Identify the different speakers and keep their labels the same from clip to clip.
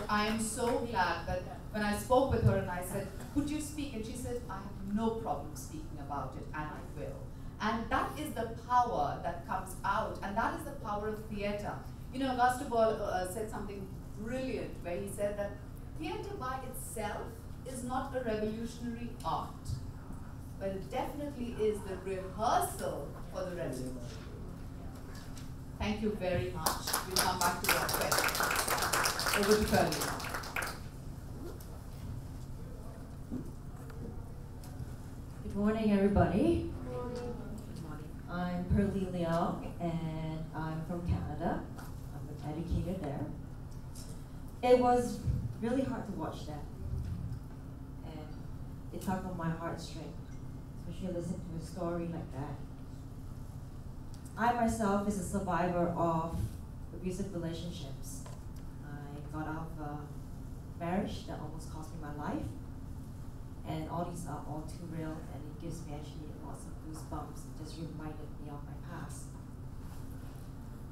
Speaker 1: I am so glad that when I spoke with her and I said, could you speak? And she said, I have no problem speaking about it, and I will. And that is the power that comes out, and that is the power of theatre. You know, Auguste Ball said something brilliant, where he said that theatre by itself is not a revolutionary art, but it definitely is the rehearsal for the revolution. Thank you very much. We'll come back to your question. Over to Pearlie.
Speaker 2: Good morning, everybody. Good morning. I'm Pearlie Liao, and I'm from Canada. I'm an educator there. It was really hard to watch that, and it tugged on my heartstring, especially listening to a story like that. I myself is a survivor of abusive relationships. I got out of a marriage that almost cost me my life, and all these are all too real, and it gives me actually lots of goosebumps. It just reminded me of my past.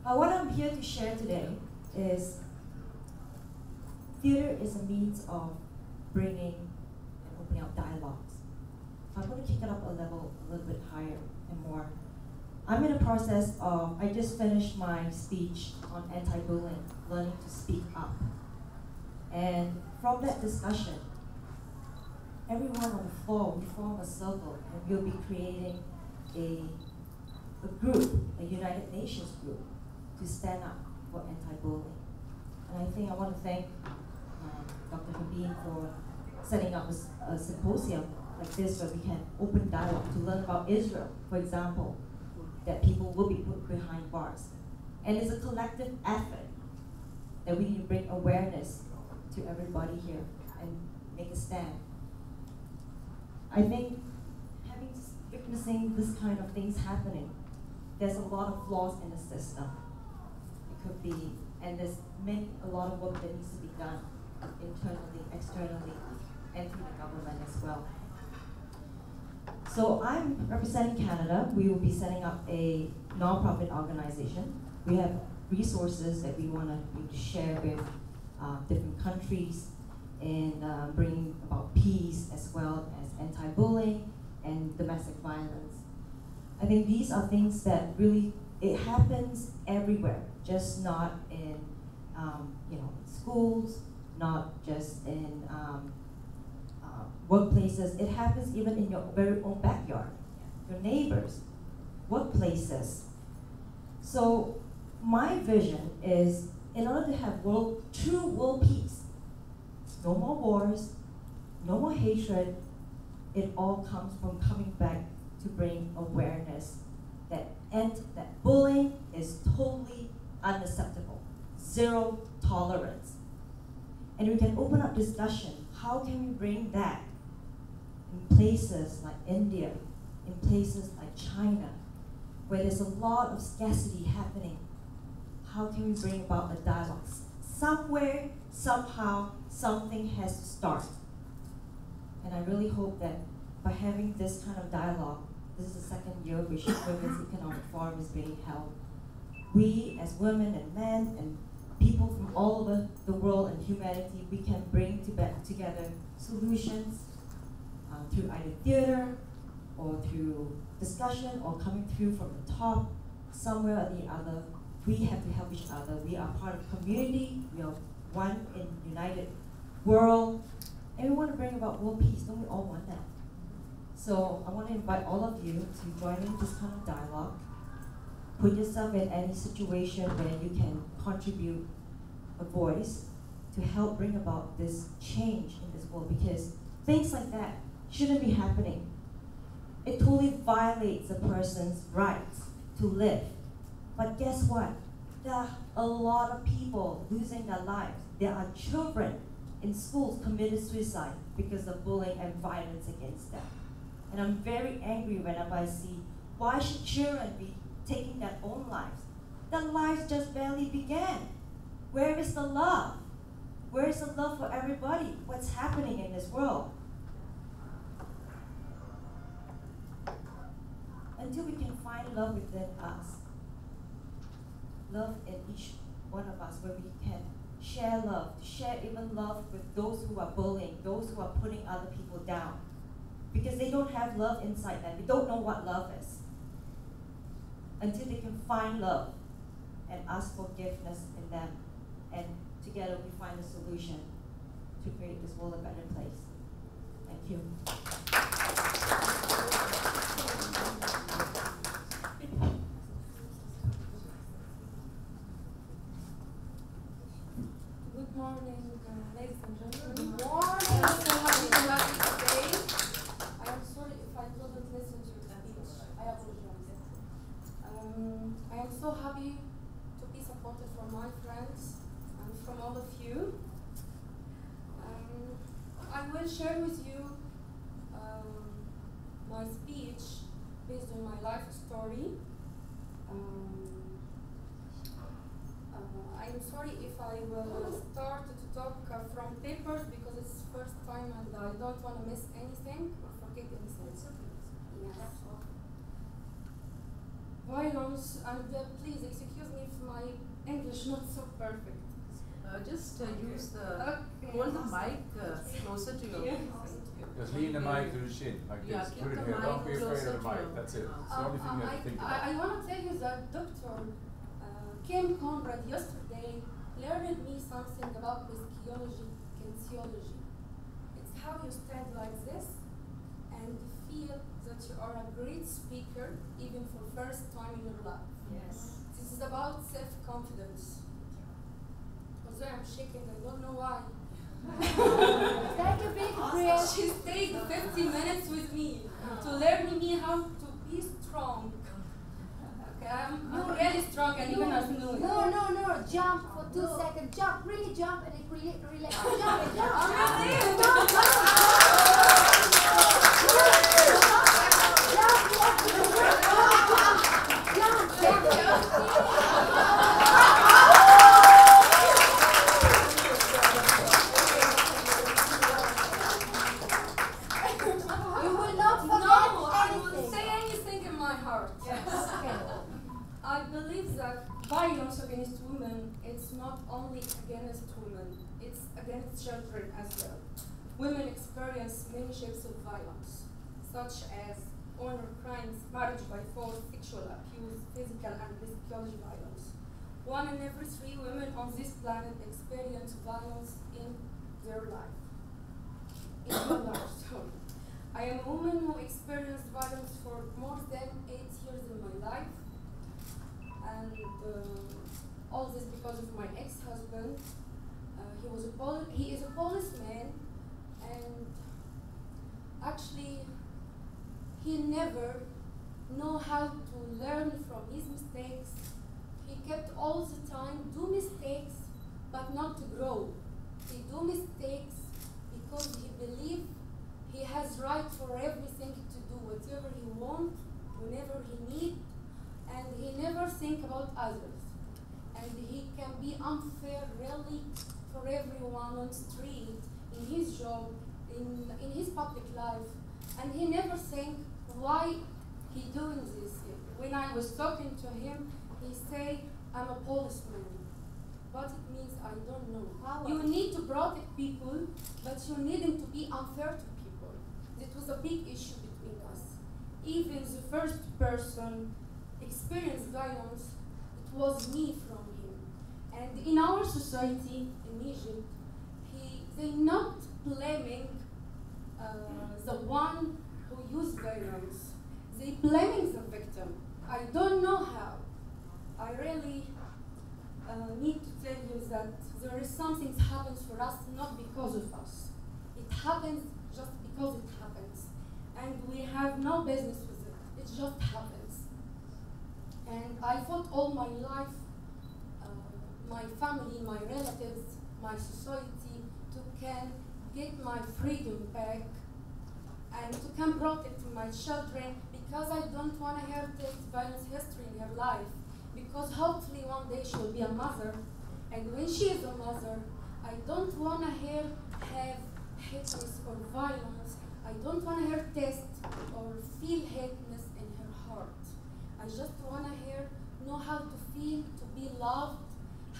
Speaker 2: What I'm here to share today is theater is a means of bringing and opening up dialogues. I'm going to kick it up a level a little bit higher and more. I'm in the process of, I just finished my speech on anti-bullying, learning to speak up. And from that discussion, everyone on the floor, we form a circle, and we'll be creating a group, a United Nations group, to stand up for anti-bullying. And I think I want to thank Dr. Habib for setting up a symposium like this where we can open dialogue to learn about Israel, for example, that people will be put behind bars. And it's a collective effort that we need to bring awareness to everybody here and make a stand. I think witnessing this kind of things happening, there's a lot of flaws in the system. It could be, and there's a lot of work that needs to be done internally, externally, and through the government as well. So I'm representing Canada. We will be setting up a non-profit organization. We have resources that we want to share with different countries and bring about peace as well as anti-bullying and domestic violence. I think these are things that really, it happens everywhere, just not in schools, not just in workplaces. It happens even in your very own backyard, your neighbors, workplaces. So my vision is, in order to have true world peace, no more wars, no more hatred, it all comes from coming back to bring awareness that bullying is totally unacceptable, zero tolerance. And we can open up discussion. How can we bring that in places like India, in places like China, where there's a lot of scarcity happening? How can we bring about a dialogue? Somewhere, somehow, something has to start. And I really hope that by having this kind of dialogue, this is the second year which Women's Economic Forum is being held. We as women and men and people from all over the world and humanity, we can bring together solutions through either theater or through discussion or coming through from the top, somewhere or the other. We have to help each other. We are part of a community. We are one in united world. And we want to bring about world peace. Don't we all want that? So I want to invite all of you to join in this kind of dialogue. Put yourself in any situation where you can contribute a voice to help bring about this change in this world, because things like that shouldn't be happening. It totally violates a person's rights to live. But guess what? There are a lot of people losing their lives. There are children in schools committed suicide because of bullying and violence against them. And I'm very angry whenever I see, why should children be taking their own lives? Their lives just barely began. Where is the love? Where is the love for everybody? What's happening in this world? Until we can find love within us, love in each one of us, where we can share love, to share even love with those who are bullying, those who are putting other people down. Because they don't have love inside them. They don't know what love is. Until they can find love and ask forgiveness in them. And together we find a solution to create this world a better place. Thank you.
Speaker 3: Good morning, ladies and gentlemen.
Speaker 1: Good morning. I'm so happy to have you today.
Speaker 3: I am sorry if I couldn't listen to your speech. I apologize. I am so happy to be supported from my friends and from all of you. I will share with you my speech based on my life story. I'm sorry if I will start to talk from papers because it's first time and I don't want to miss anything or forget anything. Yes. Violence, and please excuse me if my English not so perfect.
Speaker 1: Just use the,
Speaker 3: Okay.
Speaker 1: hold the mic closer to your
Speaker 3: Yeah.
Speaker 4: Just lean the mic to the chin, like
Speaker 1: Yeah,
Speaker 4: this.
Speaker 1: keep
Speaker 4: Put it
Speaker 1: the
Speaker 4: here. Don't
Speaker 1: mic
Speaker 4: be afraid
Speaker 1: closer
Speaker 4: of the
Speaker 1: to
Speaker 4: mic.
Speaker 1: your
Speaker 4: That's it. It's the only thing you have to think about.
Speaker 3: I want to tell you that Dr. Kim Conrad yesterday learned me something about physiology, kinesiology. It's how you stand like this and feel that you are a great speaker even for first time in your life.
Speaker 1: Yes.
Speaker 3: This is about self-confidence. Although I'm shaking, I don't know why.
Speaker 5: Take a big breath.
Speaker 3: She stayed 50 minutes with me to learn me how to be strong. Okay, I'm really strong and even as new.
Speaker 5: No. Jump for 2 seconds. Jump. Really jump and it really relax. Jump. You will not forget
Speaker 3: No, I will
Speaker 5: anything.
Speaker 3: say anything in my heart. I believe that violence against women, it's not only against women, it's against children as well. Women experience many shapes of violence, such as honor crimes, marriage by force, sexual abuse, physical and psychological violence. 1 in every 3 women on this planet experience violence in their life. In her life, sorry. I am a woman who experienced violence for more than 8 years in my life. And all this because of my ex-husband. He is a policeman, and actually he never know how to learn from his mistakes. He kept all the time do mistakes, but not to grow. He do mistakes because he believe he has right for everything to do whatever he want, whenever he need, and he never think about others. And he can be unfair really for everyone on the street, in his job, in his public life, and he never think why he doing this. When I was talking to him, he say, I'm a policeman. What it means, I don't know. You need to protect people, but you needn't to be unfair to people. It was a big issue between us. Even the first person experienced violence, it was me from him. And in our society, in Egypt, they not blaming the one who used violence. They blaming the victim. I don't know how. I really need to tell you that there is something that happens for us not because of us. It happens just because it happens. And we have no business with it. It just happens. And I fought all my life, my family, my relatives, my society, to can get my freedom back and to can protect my children, because I don't want to have this violence history in her life. Because hopefully one day she will be a mother, and when she is a mother, I don't want to have hatred or violence. I don't want her test or feel hateness in her heart. I just want her know how to feel, to be loved,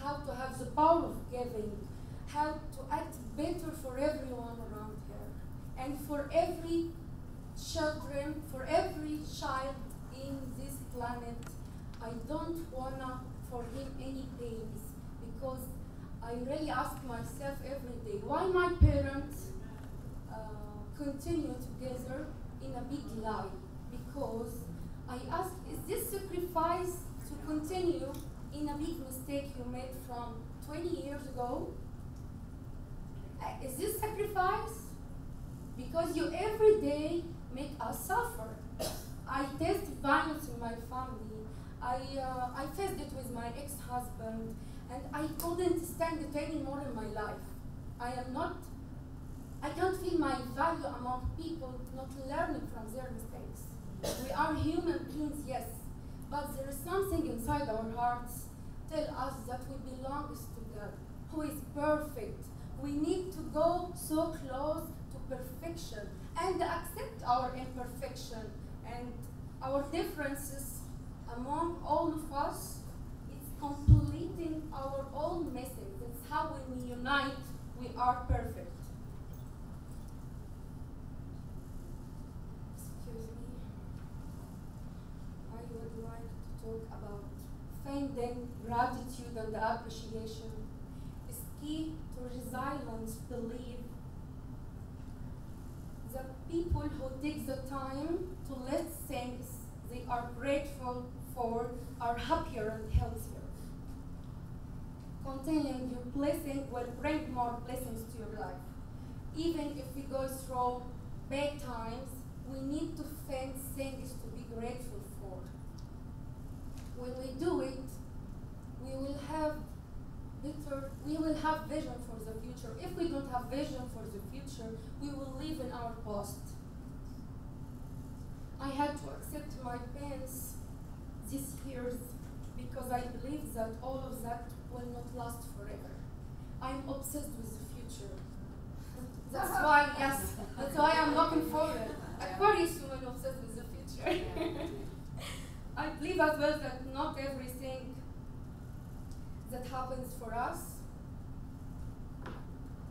Speaker 3: how to have the power of giving, how to act better for everyone around her, and for every child in this planet. I don't wanna for him any pains, because I really ask myself every day, why my parents continue together in a big lie? Because I ask, is this sacrifice to continue in a big mistake you made from 20 years ago? Is this sacrifice? Because you every day make us suffer. I faced violence in my family. I faced it with my ex-husband, and I couldn't stand it anymore in my life. I can't feel my value among people not learning from their mistakes. We are human beings, yes, but there is something inside our hearts tell us that we belong to God, who is perfect. We need to go so close to perfection and accept our imperfection and our differences among all of us. It's completing our own message. That's how when we unite, we are perfect. Excuse me. I would like to talk about finding gratitude and appreciation is key to resilience. Believe that people who take the time to let things they are grateful for are happier and healthier. Continuing your blessing will bring more blessings to your life. Even if we go through bad times, we need to find things to be grateful for. When we do it, we will have vision for the future. If we don't have vision for the future, we will live in our past. I had to accept my pains these years because I believe that all of that will not last forever. I'm obsessed with the future. That's why I'm looking forward. Aquarius woman obsessed with the future. I believe as well that not everything that happens for us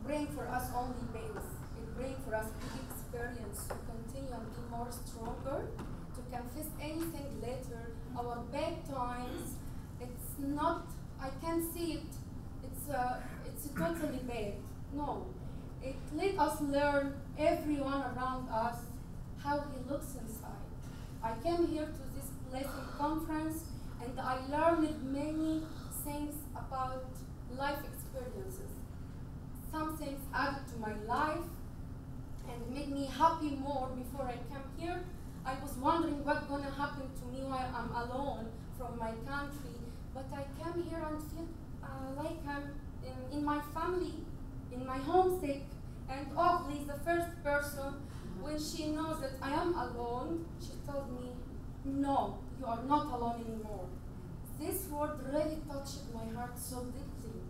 Speaker 3: bring for us only pains. It brings for us big experience to continue and be more stronger, to confess anything later. Our bad times, it's not, I can't see it, it's totally bad. No, it let us learn everyone around us how he looks inside. I came here to this blessed conference and I learned many things about life experiences. Some things added to my life and made me happy more before I came here. I was wondering what's gonna happen to me while I'm alone from my country, but I came here and feel like I'm in my family, in my homesick, and Ogli is the first person, when she knows that I am alone, she told me, no, you are not alone anymore. This word really touched my heart so deeply.